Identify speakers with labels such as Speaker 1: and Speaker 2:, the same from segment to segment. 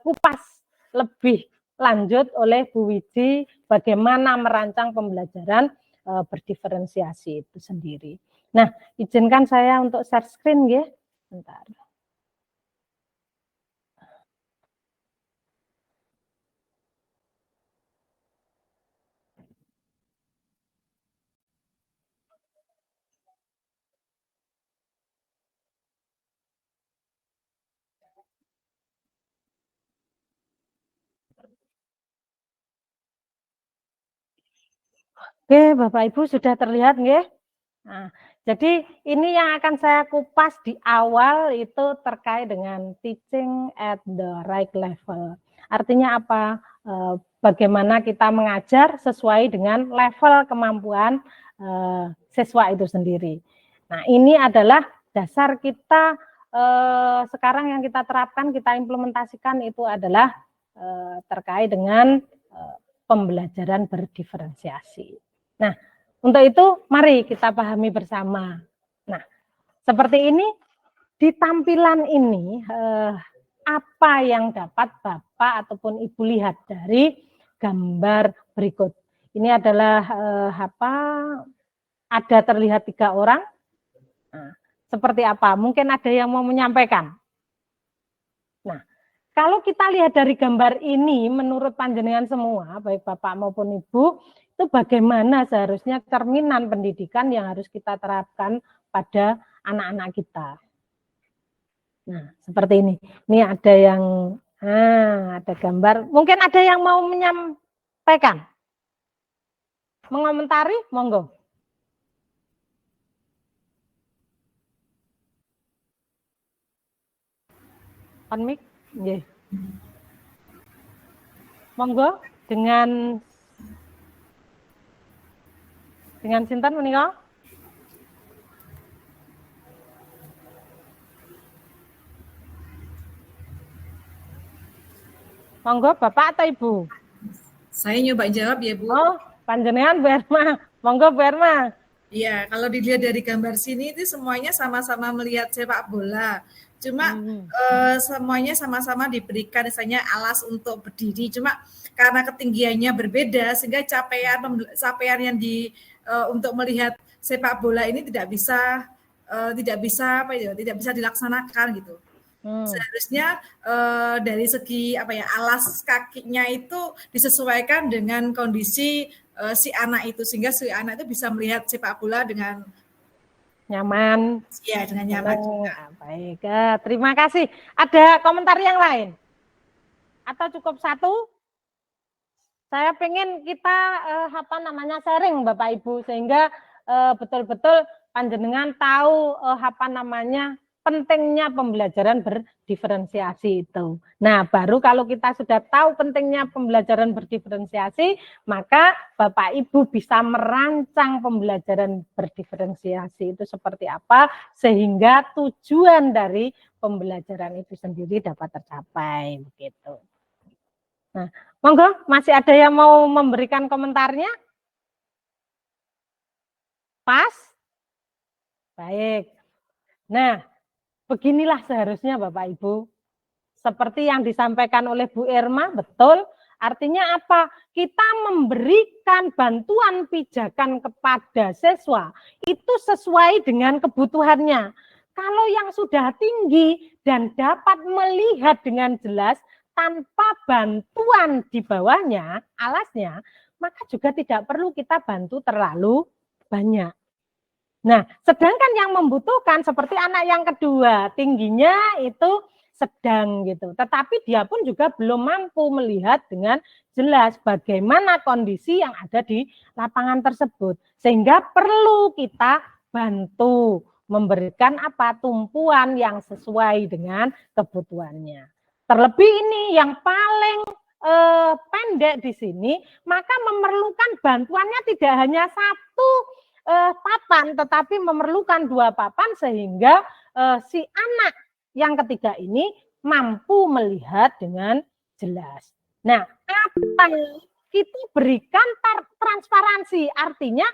Speaker 1: kupas lebih lanjut oleh Bu Wiji bagaimana merancang pembelajaran berdiferensiasi itu sendiri. Nah, izinkan saya untuk share screen ya. Bentar. Oke, Bapak Ibu sudah terlihat nggih? Nah, jadi ini yang akan saya kupas di awal itu terkait dengan teaching at the right level. Artinya apa? Bagaimana kita mengajar sesuai dengan level kemampuan siswa itu sendiri. Nah, ini adalah dasar kita sekarang yang kita terapkan, kita implementasikan itu adalah terkait dengan pembelajaran berdiferensiasi. Nah, untuk itu mari kita pahami bersama. Nah, seperti ini di tampilan ini apa yang dapat Bapak ataupun Ibu lihat dari gambar berikut. Ini adalah ada terlihat 3 orang. Nah, seperti apa? Mungkin ada yang mau menyampaikan. Nah, kalau kita lihat dari gambar ini, menurut panjenengan semua, baik Bapak maupun Ibu, itu bagaimana seharusnya cerminan pendidikan yang harus kita terapkan pada anak-anak kita. Nah, seperti ini. Ini ada yang, ada gambar. Mungkin ada yang mau menyampaikan, mengomentari, monggo. On mic, yeah. Monggo dengan sinten menika? Monggo Bapak atau Ibu?
Speaker 2: Saya nyoba jawab ya Bu.
Speaker 1: Oh, panjenengan Bu Erma. Monggo Bu Erma.
Speaker 2: Iya, kalau dilihat dari gambar sini itu semuanya sama-sama melihat sepak bola. Cuma semuanya sama-sama diberikan misalnya alas untuk berdiri. Cuma karena ketinggiannya berbeda sehingga capaian yang untuk melihat sepak bola ini tidak bisa dilaksanakan gitu. Seharusnya dari segi alas kakinya itu disesuaikan dengan kondisi si anak itu sehingga si anak itu bisa melihat sepak bola dengan
Speaker 1: nyaman.
Speaker 2: Ya, dengan nyaman juga.
Speaker 1: Baik, terima kasih. Ada komentar yang lain? Atau cukup satu? Saya pengen kita sharing Bapak Ibu sehingga betul-betul panjenengan tahu pentingnya pembelajaran berdiferensiasi itu. Nah, baru kalau kita sudah tahu pentingnya pembelajaran berdiferensiasi, maka Bapak Ibu bisa merancang pembelajaran berdiferensiasi itu seperti apa sehingga tujuan dari pembelajaran itu sendiri dapat tercapai begitu. Nah, monggo, masih ada yang mau memberikan komentarnya? Pas? Baik. Nah, beginilah seharusnya Bapak Ibu. Seperti yang disampaikan oleh Bu Erma, betul. Artinya apa? Kita memberikan bantuan pijakan kepada siswa itu sesuai dengan kebutuhannya. Kalau yang sudah tinggi dan dapat melihat dengan jelas tanpa bantuan di bawahnya, alasnya, maka juga tidak perlu kita bantu terlalu banyak. Nah, sedangkan yang membutuhkan seperti anak yang kedua, tingginya itu sedang gitu. Tetapi dia pun juga belum mampu melihat dengan jelas bagaimana kondisi yang ada di lapangan tersebut. Sehingga perlu kita bantu memberikan tumpuan yang sesuai dengan kebutuhannya. Terlebih ini yang paling pendek di sini, maka memerlukan bantuannya tidak hanya satu papan, tetapi memerlukan 2 papan sehingga si anak yang ketiga ini mampu melihat dengan jelas. Nah, apa kita berikan transparansi, artinya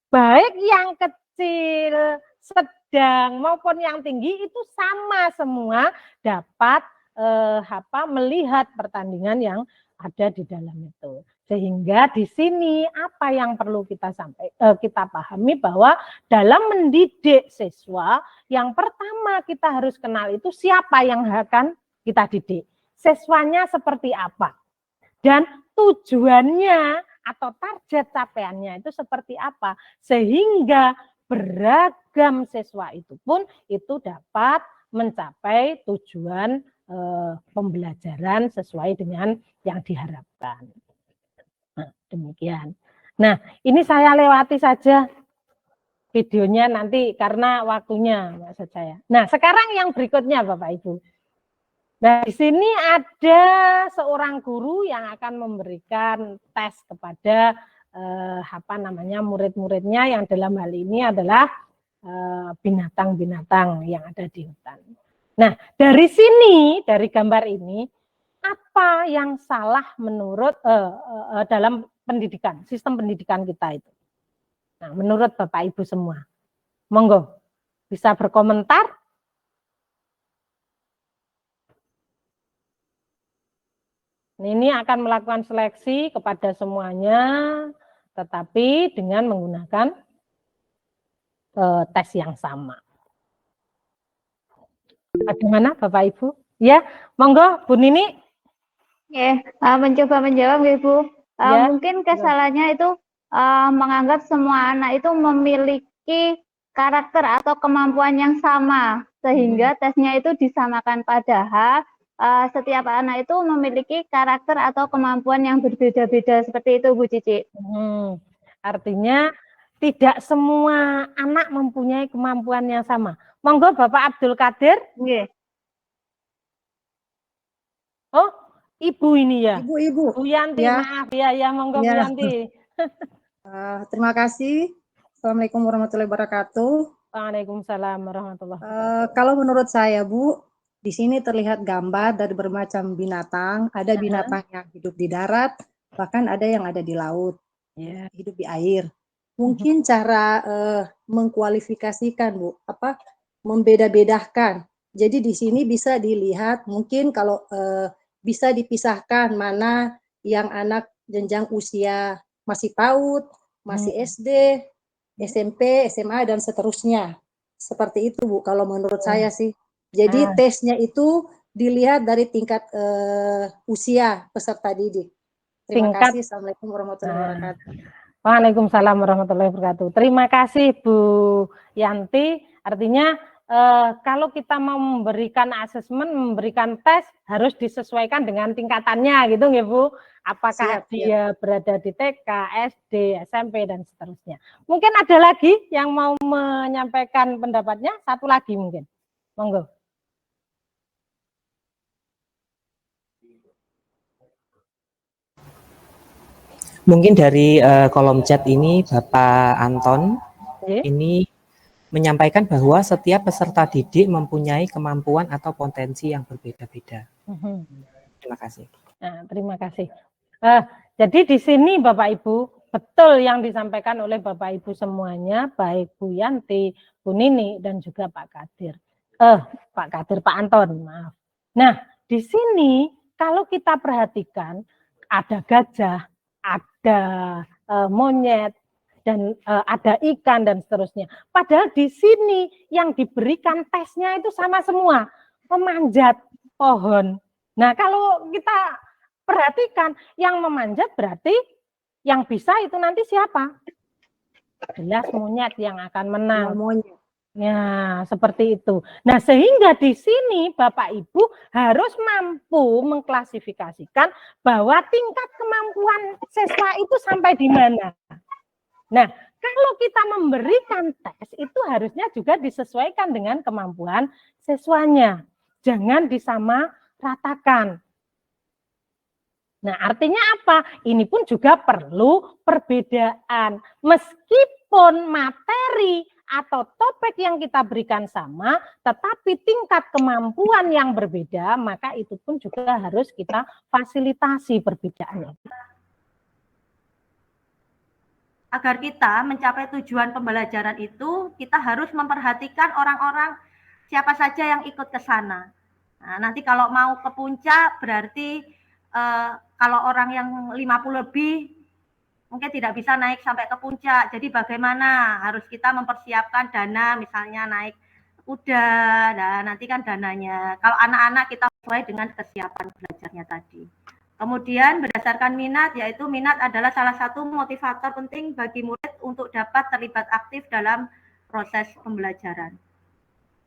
Speaker 1: baik yang kecil, sedang maupun yang tinggi itu sama semua dapat melihat pertandingan yang ada di dalam itu. Sehingga di sini apa yang perlu kita pahami bahwa dalam mendidik siswa, yang pertama kita harus kenal itu siapa yang akan kita didik. Siswanya seperti apa. Dan tujuannya atau target capaiannya itu seperti apa. Sehingga beragam siswa itu pun itu dapat mencapai tujuan pembelajaran sesuai dengan yang diharapkan. Nah, demikian. Nah, ini saya lewati saja videonya nanti karena waktunya maksud saya. Nah, sekarang yang berikutnya Bapak Ibu. Nah, di sini ada seorang guru yang akan memberikan tes kepada murid-muridnya yang dalam hal ini adalah binatang-binatang yang ada di hutan. Nah, dari sini, dari gambar ini, apa yang salah menurut dalam pendidikan, sistem pendidikan kita itu? Nah, menurut Bapak Ibu semua, monggo bisa berkomentar. Ini akan melakukan seleksi kepada semuanya, tetapi dengan menggunakan tes yang sama. Bagaimana Bapak Ibu? Ya, monggo Bu Nini.
Speaker 3: Mencoba menjawab Ibu.
Speaker 1: Ya,
Speaker 3: mungkin kesalahannya itu menganggap semua anak itu memiliki karakter atau kemampuan yang sama, sehingga tesnya itu disamakan, padahal setiap anak itu memiliki karakter atau kemampuan yang berbeda-beda, seperti itu Bu Cici.
Speaker 1: Artinya tidak semua anak mempunyai kemampuan yang sama. Monggo Bapak Abdul Qadir. Oh, Ibu ini ya?
Speaker 4: Ibu.
Speaker 1: Bu Yanti, ya. Maaf. Ya, monggo ya. Bu Yanti.
Speaker 4: Terima kasih. Assalamualaikum warahmatullahi wabarakatuh.
Speaker 1: Waalaikumsalam warahmatullahi wabarakatuh.
Speaker 4: Kalau menurut saya, Bu, di sini terlihat gambar dari bermacam binatang. Ada binatang yang hidup di darat, bahkan ada yang ada di laut, hidup di air. Mungkin cara mengkualifikasikan, Bu, membeda-bedakan. Jadi di sini bisa dilihat, mungkin kalau bisa dipisahkan mana yang anak jenjang usia masih PAUD, masih SD, SMP, SMA, dan seterusnya. Seperti itu, Bu, kalau menurut saya sih. Jadi tesnya itu dilihat dari tingkat usia peserta didik. Terima kasih. Assalamualaikum warahmatullahi wabarakatuh.
Speaker 1: Waalaikumsalam warahmatullahi wabarakatuh. Terima kasih Bu Yanti. Artinya kalau kita mau memberikan asesmen, memberikan tes, harus disesuaikan dengan tingkatannya gitu ya Bu. Apakah dia berada di TK, SD, SMP, dan seterusnya. Mungkin ada lagi yang mau menyampaikan pendapatnya? Satu lagi mungkin. Monggo.
Speaker 5: Mungkin dari kolom chat ini Bapak Anton ini menyampaikan bahwa setiap peserta didik mempunyai kemampuan atau potensi yang berbeda-beda. Terima kasih.
Speaker 1: Nah, terima kasih. Jadi di sini Bapak Ibu, betul yang disampaikan oleh Bapak Ibu semuanya, baik Bu Yanti, Bu Nini, dan juga Pak Kadir. Pak Anton, maaf. Nah, di sini kalau kita perhatikan, ada gajah, ada monyet, dan ada ikan dan seterusnya. Padahal di sini yang diberikan tesnya itu sama semua, memanjat pohon. Nah, kalau kita perhatikan yang memanjat berarti yang bisa itu nanti siapa? Jelas monyet yang akan menang. Ya, seperti itu. Nah, sehingga di sini Bapak Ibu harus mampu mengklasifikasikan bahwa tingkat kemampuan siswa itu sampai di mana. Nah, kalau kita memberikan tes itu harusnya juga disesuaikan dengan kemampuan siswanya. Jangan disamaratakan. Nah, artinya apa? Ini pun juga perlu perbedaan. Meskipun materi atau topik yang kita berikan sama, tetapi tingkat kemampuan yang berbeda, maka itu pun juga harus kita fasilitasi perbedaannya.
Speaker 6: Agar kita mencapai tujuan pembelajaran itu, kita harus memperhatikan orang-orang siapa saja yang ikut ke sana. Nah, nanti kalau mau ke puncak berarti kalau orang yang 50 lebih mungkin tidak bisa naik sampai ke puncak. Jadi bagaimana? Harus kita mempersiapkan dana, misalnya naik kuda. Nah, nanti kan dananya. Kalau anak-anak kita sesuai dengan kesiapan belajarnya tadi. Kemudian berdasarkan minat, yaitu minat adalah salah satu motivator penting bagi murid untuk dapat terlibat aktif dalam proses pembelajaran.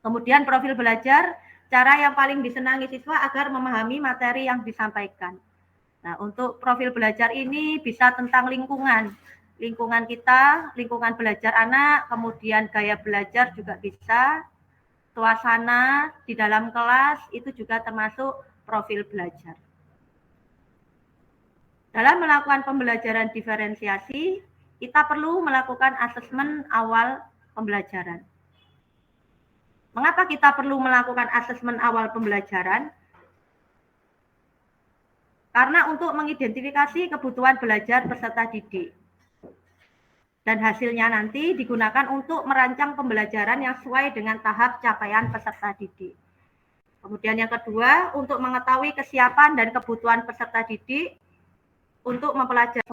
Speaker 6: Kemudian profil belajar, cara yang paling disenangi siswa agar memahami materi yang disampaikan. Nah, untuk profil belajar ini bisa tentang lingkungan kita, lingkungan belajar anak, kemudian gaya belajar juga bisa, suasana di dalam kelas itu juga termasuk profil belajar. Dalam melakukan pembelajaran diferensiasi, kita perlu melakukan asesmen awal pembelajaran. Mengapa kita perlu melakukan asesmen awal pembelajaran? Karena untuk mengidentifikasi kebutuhan belajar peserta didik. Dan hasilnya nanti digunakan untuk merancang pembelajaran yang sesuai dengan tahap capaian peserta didik. Kemudian yang kedua, untuk mengetahui kesiapan dan kebutuhan peserta didik untuk mempelajari